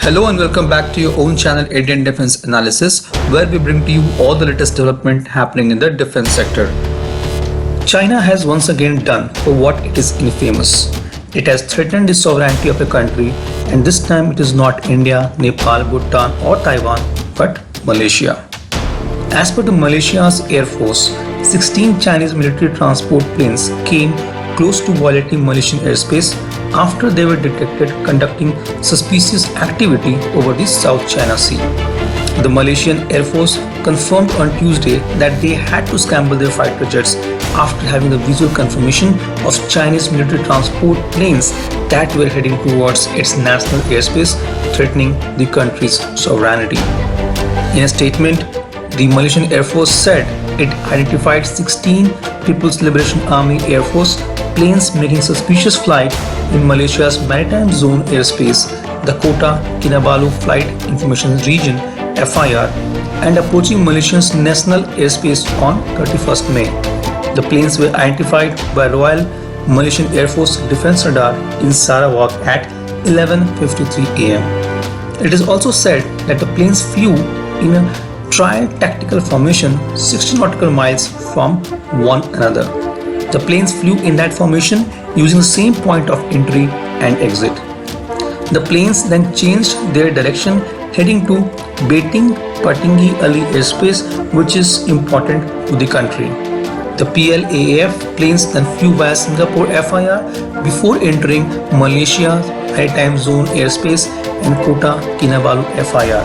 Hello and welcome back to your own channel Indian Defense Analysis, where we bring to you all the latest development happening in the defense sector. China has once again done for what it is infamous. It has threatened the sovereignty of a country, and this time it is not India, Nepal, Bhutan or Taiwan, but Malaysia. As per the Malaysia's Air Force, 16 Chinese military transport planes came close to violating Malaysian airspace after they were detected conducting suspicious activity over the South China Sea. The Malaysian Air Force confirmed on Tuesday that they had to scramble their fighter jets after having the visual confirmation of Chinese military transport planes that were heading towards its national airspace, threatening the country's sovereignty. In a statement, the Malaysian Air Force said it identified 16 People's Liberation Army Air Force planes making suspicious flight in Malaysia's maritime zone airspace, the Kota Kinabalu Flight Information Region (FIR), and approaching Malaysia's national airspace on 31st May. The planes were identified by Royal Malaysian Air Force Defense Radar in Sarawak at 11:53 am. It is also said that the planes flew in a tri-tactical formation 60 nautical miles from one another. The planes flew in that formation using the same point of entry and exit. The planes then changed their direction, heading to Beting Patinggi Ali airspace, which is important to the country. The PLAAF planes then flew via Singapore FIR before entering Malaysia's maritime zone airspace and Kota Kinabalu FIR.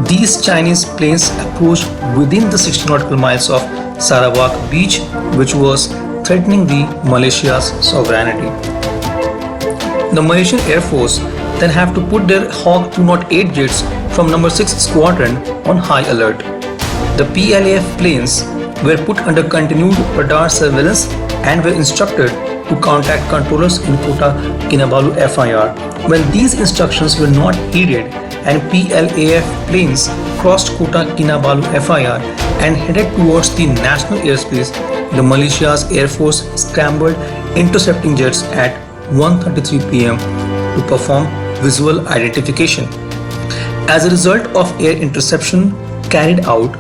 These Chinese planes approached within the 60 nautical miles of Sarawak beach, which was threatening the Malaysia's sovereignty. The Malaysian Air Force then have to put their Hawk 208 jets from number 6 Squadron on high alert. The PLAF planes were put under continued radar surveillance and were instructed to contact controllers in Kota Kinabalu FIR. When these instructions were not heeded and PLAF planes crossed Kota Kinabalu FIR and headed towards the national airspace, the Malaysia's Air Force scrambled intercepting jets at 1:33 pm to perform visual identification. As a result of air interception carried out,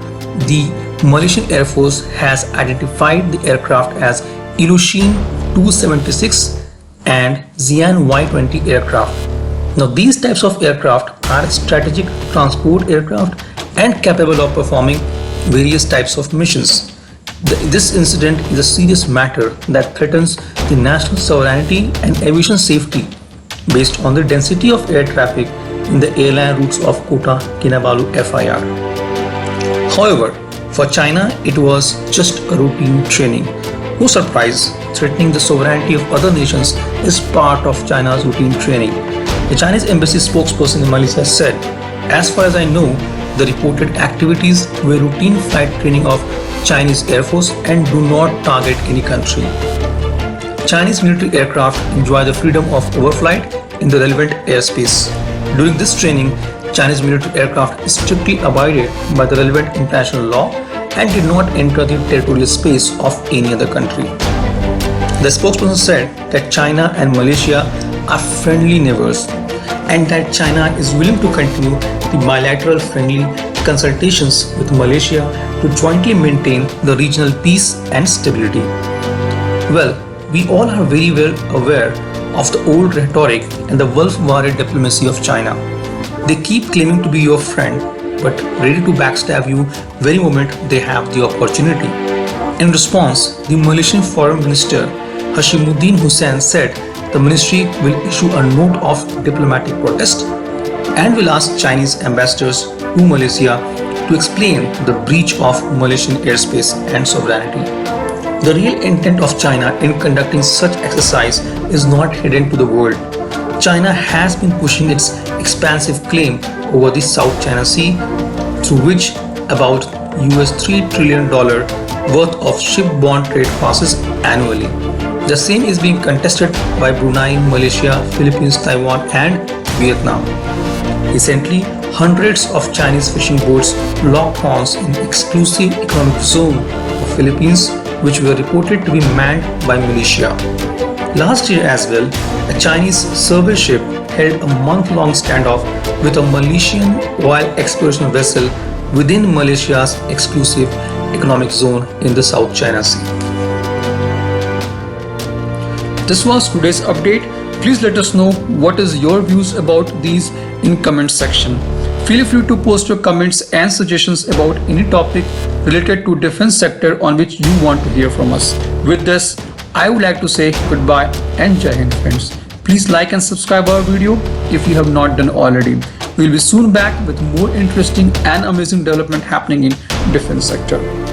the Malaysian Air Force has identified the aircraft as Ilyushin 276 and Xian Y-20 aircraft. Now these types of aircraft are strategic transport aircraft and capable of performing various types of missions. This incident is a serious matter that threatens the national sovereignty and aviation safety based on the density of air traffic in the airline routes of Kota Kinabalu FIR. However, for China, it was just a routine training. No surprise, threatening the sovereignty of other nations is part of China's routine training. The Chinese embassy spokesperson in Malaysia said, "As far as I know, the reported activities were routine flight training of Chinese Air Force and do not target any country." Chinese military aircraft enjoy the freedom of overflight in the relevant airspace. During this training, Chinese military aircraft strictly abided by the relevant international law and did not enter the territorial space of any other country. The spokesperson said that China and Malaysia are friendly neighbors and that China is willing to continue the bilateral friendly consultations with Malaysia to jointly maintain the regional peace and stability. Well, we all are very well aware of the old rhetoric and the wolf-warrior diplomacy of China. They keep claiming to be your friend, but ready to backstab you very moment they have the opportunity. In response, the Malaysian Foreign Minister Hashimuddin Hussain said the ministry will issue a note of diplomatic protest and will ask Chinese ambassadors to Malaysia to explain the breach of Malaysian airspace and sovereignty. The real intent of China in conducting such exercise is not hidden to the world. China has been pushing its expansive claim over the South China Sea, through which about $3 trillion worth of shipborne trade passes annually. The same is being contested by Brunei, Malaysia, Philippines, Taiwan and Vietnam. Recently, hundreds of Chinese fishing boats locked horns in the exclusive economic zone of Philippines, which were reported to be manned by militia. Last year as well, a Chinese survey ship held a month-long standoff with a Malaysian oil exploration vessel within Malaysia's exclusive economic zone in the South China Sea. This was today's update. Please let us know what is your views about these in comment section. Feel free to post your comments and suggestions about any topic related to defense sector on which you want to hear from us. With this, I would like to say goodbye and Jai Hind friends. Please like and subscribe our video if you have not done already. We'll be soon back with more interesting and amazing development happening in defense sector.